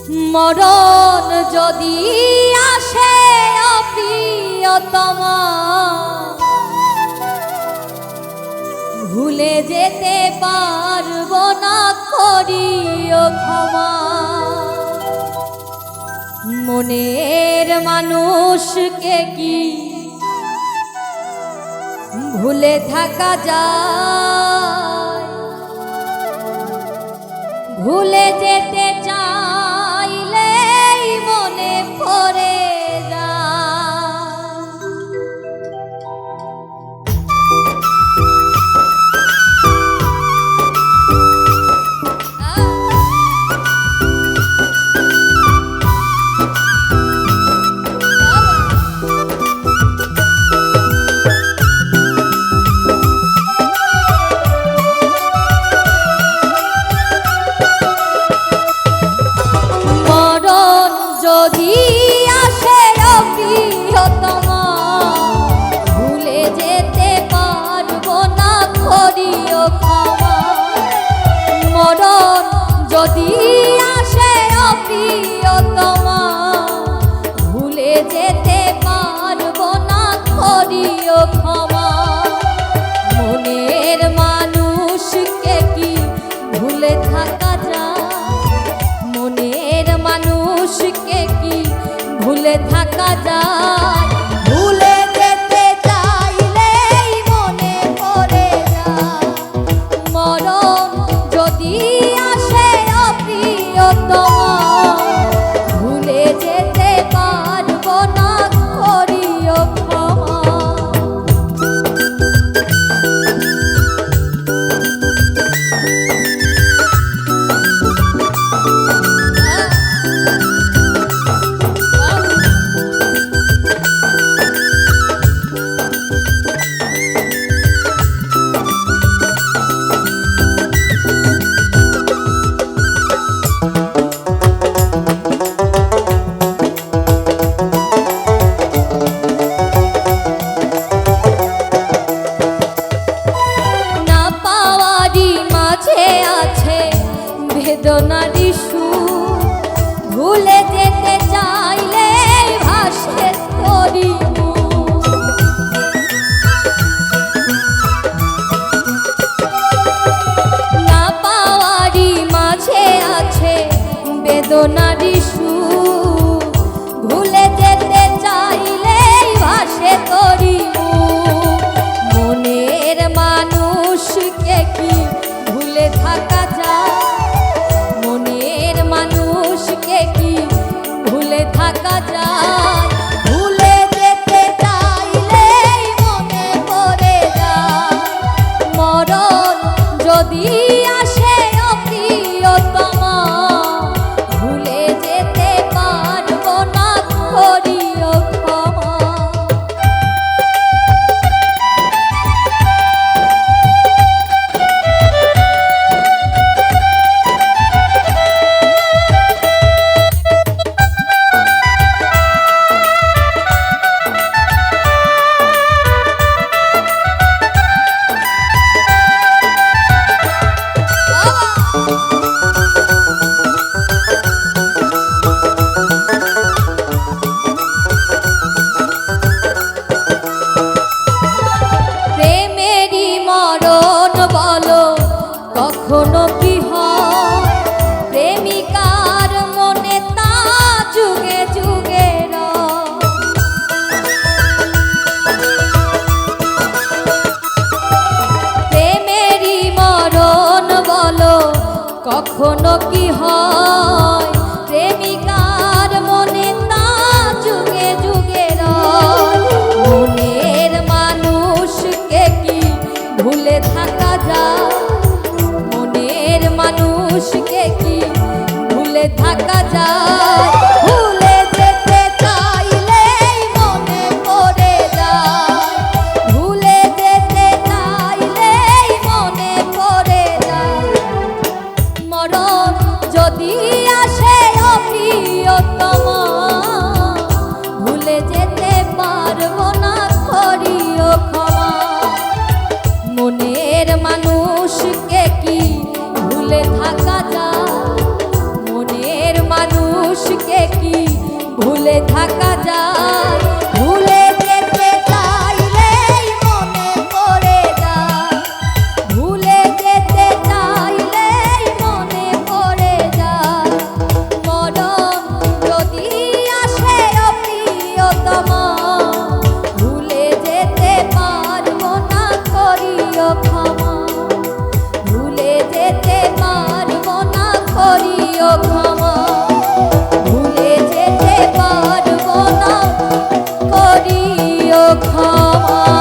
মরণ যদি আসে অপ্রিয়তমা, ভুলে যেতে পারবো না, করিও ক্ষমা। মনের মানুষকে কি ভুলে থাকা যায়? ভুলে যেতে চাইলেই মনে পড়ে যায়। যদি আসে অপ্রিয়তমা, ভুলে যেতে পারবো না, করিও ক্ষমা। মরণ যদি আসে অপ্রিয়তমা, ভুলে যেতে পারবো না, করিও ক্ষমা। মনের মানুষকে কি ভুলে থাকা যায়? মনের মানুষকে কি ভুলে থাকা যায়? ভুলে যেতে চাইলেই মনে পড়ে যায়। মরণ যদি আসে অপ্রিয়তমা, ভুলে যেতে পারবো না, করিও ক্ষমা। বেদনারি সুর, ভুলে যেতে চাইলে ভাসে তোরি মুখ। না পাওয়ারি মাঝে আছে বেদনারি সুর, ভুলে যেতে চাইলে ভাসে তোরি মুখ। মনের মানুষকে কি ভুলে থাকা যায়? মনের মানুষকে কি ভুলে থাকা যায়? ভুলে যেতে চাইলেই মনে পড়ে যায়। মরণ যদি আসে অপ্রিয়তমা, ভুলে যেতে পারবো না, করিও ক্ষমা। কখনো কি হয় প্রেমিকার মনে, তা যুগে যুগে প্রেমেরই মরণ বলো, কখনো কি হয় প্রেমিকার মনে, তা যুগে যুগে মনের মানুষকে কি ভুলে থাকা যায়? মানুষকে কি ভুলে থাকা যায়? ভুলে যেতে চাইলেই মনে পড়ে যায়। ভুলে যেতে চাইলেই মনে পড়ে যায়। মরণ যদি আসে অপ্রিয়তমা, ভুলে যেতে পারবো না, করিও ক্ষমা। মনের মানুষকে কি ভুলে থাকা যায়? মনের মানুষ মানুষকে কি ভুলে থাকা যায়? ভুলে যেতে চাইলেই মনে পড়ে যায়, ভুলে যেতে চাইলেই মনে পড়ে যায়। মরণ যদি আসে ও প্রিয়তমা, ভুলে যেতে পারবো না, করিও ক্ষমা। ভুলে যেতে পারবো না, করিও ক্ষমা। ভুলে যেতে পারবো না, করিও ক্ষমা।